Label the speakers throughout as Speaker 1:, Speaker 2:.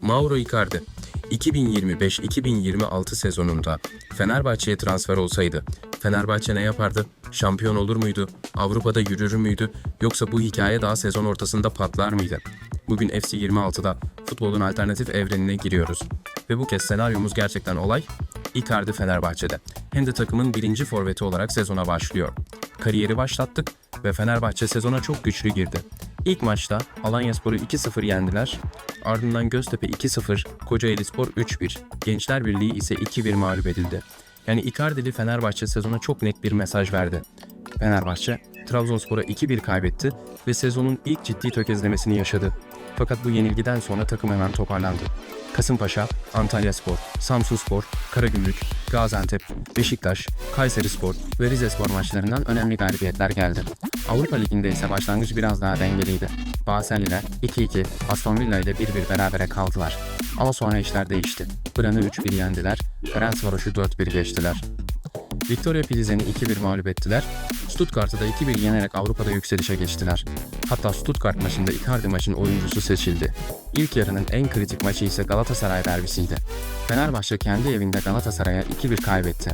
Speaker 1: Mauro Icardi, 2025-2026 sezonunda Fenerbahçe'ye transfer olsaydı, Fenerbahçe ne yapardı? Şampiyon olur muydu? Avrupa'da yürür müydü? Yoksa bu hikaye daha sezon ortasında patlar mıydı? Bugün FC 26'da futbolun alternatif evrenine giriyoruz. Ve bu kez senaryomuz gerçekten olay, Icardi Fenerbahçe'de. Hem de takımın birinci forveti olarak sezona başlıyor. Kariyeri başlattık ve Fenerbahçe sezona çok güçlü girdi. İlk maçta Alanyaspor'u 2-0 yendiler. Ardından Göztepe 2-0, Kocaelispor 3-1. Gençler Birliği ise 2-1 mağlup edildi. Yani Icardi'li Fenerbahçe sezona çok net bir mesaj verdi. Fenerbahçe, Trabzonspor'a 2-1 kaybetti ve sezonun ilk ciddi tökezlemesini yaşadı. Fakat bu yenilgiden sonra takım hemen toparlandı. Kasımpaşa, Antalyaspor, Samsunspor, Karagümrük, Gaziantep, Beşiktaş, Kayserispor ve Rizespor maçlarından önemli galibiyetler geldi. Avrupa Ligi'nde ise başlangıç biraz daha dengeliydi. Baselliler 2-2, Aston Villa ile 1-1 berabere kaldılar. Ama sonra işler değişti. Bran'ı 3-1 yendiler, Ferencvaros'u 4-1 geçtiler. Viktoria Pilsen'i 2-1 mağlup ettiler. Stuttgart'ı da 2-1 yenerek Avrupa'da yükselişe geçtiler. Hatta Stuttgart maçında Icardi maçın oyuncusu seçildi. İlk yarının en kritik maçı ise Galatasaray derbisiydi. Fenerbahçe kendi evinde Galatasaray'a 2-1 kaybetti.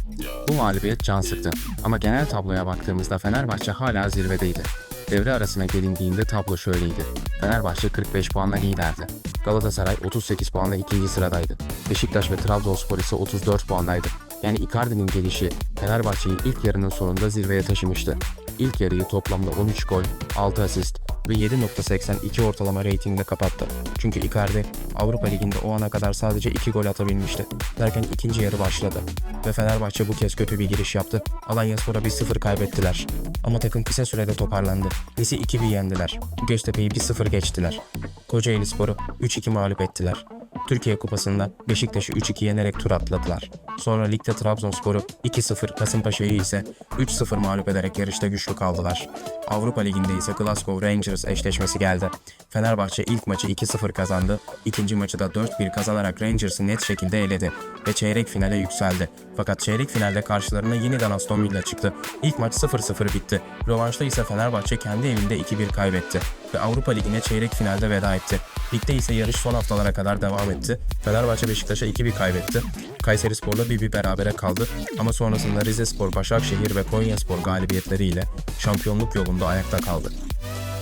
Speaker 1: Bu mağlubiyet can sıktı. Ama genel tabloya baktığımızda Fenerbahçe hala zirvedeydi. Devre arasına gelindiğinde tablo şöyleydi. Fenerbahçe 45 puanla liderdi. Galatasaray 38 puanla ikinci sıradaydı. Beşiktaş ve Trabzonspor ise 34 puandaydı. Yani Icardi'nin gelişi Fenerbahçe'yi ilk yarının sonunda zirveye taşımıştı. İlk yarıyı toplamda 13 gol, 6 asist ve 7.82 ortalama reytingle kapattı. Çünkü Icardi Avrupa Ligi'nde o ana kadar sadece 2 gol atabilmişti. Derken ikinci yarı başladı. Ve Fenerbahçe bu kez kötü bir giriş yaptı. Alanyaspor'a 1-0 kaybettiler. Ama takım kısa sürede toparlandı. Nis'i 2-1 yendiler. Göztepe'yi 1-0 geçtiler. Kocaelispor'u 3-2 mağlup ettiler. Türkiye Kupası'nda Beşiktaş'ı 3-2 yenerek tur atladılar. Sonra ligde Trabzonspor'u 2-0, Kasımpaşa'yı ise 3-0 mağlup ederek yarışta güçlü kaldılar. Avrupa Ligi'nde ise Glasgow Rangers eşleşmesi geldi. Fenerbahçe ilk maçı 2-0 kazandı, ikinci maçı da 4-1 kazanarak Rangers'ı net şekilde eledi ve çeyrek finale yükseldi. Fakat çeyrek finalde karşılarına yeniden Aston Villa çıktı. İlk maç 0-0 bitti. Rövanşta ise Fenerbahçe kendi evinde 2-1 kaybetti ve Avrupa Ligi'ne çeyrek finalde veda etti. Ligde ise yarış son haftalara kadar devam etti. Fenerbahçe Beşiktaş'a 2-1 kaybetti. Kayserispor'la 1-1 berabere kaldı ama sonrasında Rizespor, Başakşehir ve Konyaspor galibiyetleriyle şampiyonluk yolunda ayakta kaldı.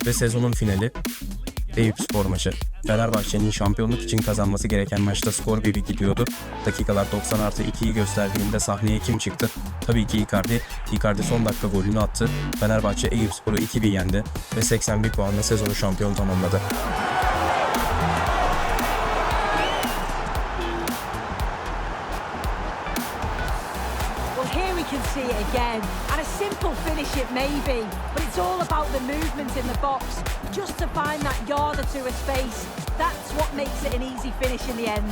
Speaker 1: Ve sezonun finali Eyüpspor maçı. Fenerbahçe'nin şampiyonluk için kazanması gereken maçta skor 1-1 gidiyordu. Dakikalar 90+2'yi gösterdiğinde sahneye kim çıktı? Tabii ki Icardi. Icardi son dakika golünü attı. Fenerbahçe Eyüpspor'u 2-1 yendi ve 81 puanla sezonu şampiyon tamamladı.
Speaker 2: We can see it again, and a simple finish it may be, but it's all about the movement in the box, just to find that yard or two of space. That's what makes it an easy finish in the end.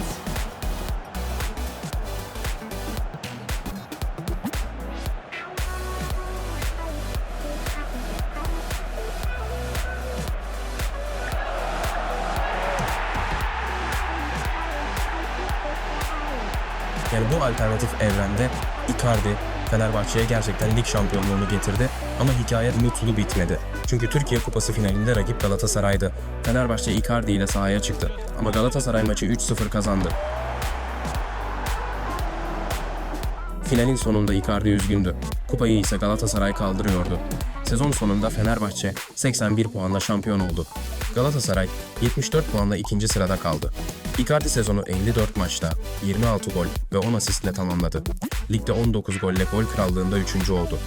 Speaker 1: Yani bu alternatif evrende Icardi Fenerbahçe'ye gerçekten lig şampiyonluğunu getirdi ama hikaye mutlu bitmedi. Çünkü Türkiye Kupası finalinde rakip Galatasaray'dı. Fenerbahçe Icardi ile sahaya çıktı ama Galatasaray maçı 3-0 kazandı. Finalin sonunda Icardi üzgündü. Kupayı ise Galatasaray kaldırıyordu. Sezon sonunda Fenerbahçe 81 puanla şampiyon oldu. Galatasaray 74 puanla ikinci sırada kaldı. Icardi sezonu 54 maçta 26 gol ve 10 asistle tamamladı. Ligde 19 golle gol krallığında 3. oldu.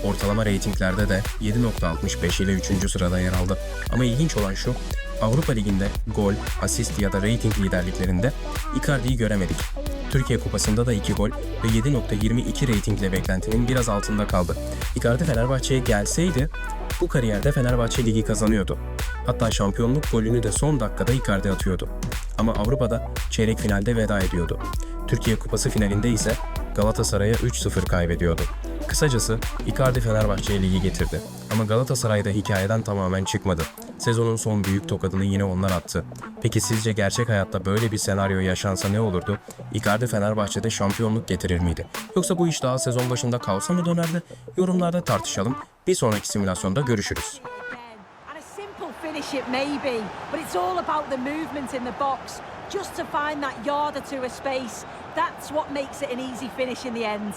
Speaker 1: Ortalama reytinglerde de 7.65 ile 3. sırada yer aldı. Ama ilginç olan şu, Avrupa Ligi'nde gol, asist ya da reyting liderliklerinde Icardi'yi göremedik. Türkiye Kupası'nda da 2 gol ve 7.22 reytingle beklentinin biraz altında kaldı. Icardi Fenerbahçe'ye gelseydi bu kariyerde Fenerbahçe ligi kazanıyordu. Hatta şampiyonluk golünü de son dakikada Icardi atıyordu. Ama Avrupa'da çeyrek finalde veda ediyordu. Türkiye Kupası finalinde ise Galatasaray'a 3-0 kaybediyordu. Kısacası Icardi Fenerbahçe'ye ligi getirdi. Ama Galatasaray'da hikayeden tamamen çıkmadı. Sezonun son büyük tokadını yine onlar attı. Peki sizce gerçek hayatta böyle bir senaryo yaşansa ne olurdu? Icardi Fenerbahçe'de şampiyonluk getirir miydi? Yoksa bu iş daha sezon başında kaosa mı dönerdi? Yorumlarda tartışalım. Bir sonraki simülasyonda görüşürüz.
Speaker 2: And a simple finish it may be, but it's all about the movement in the box, just to find that yard or two of space. That's what makes it an easy finish in the end.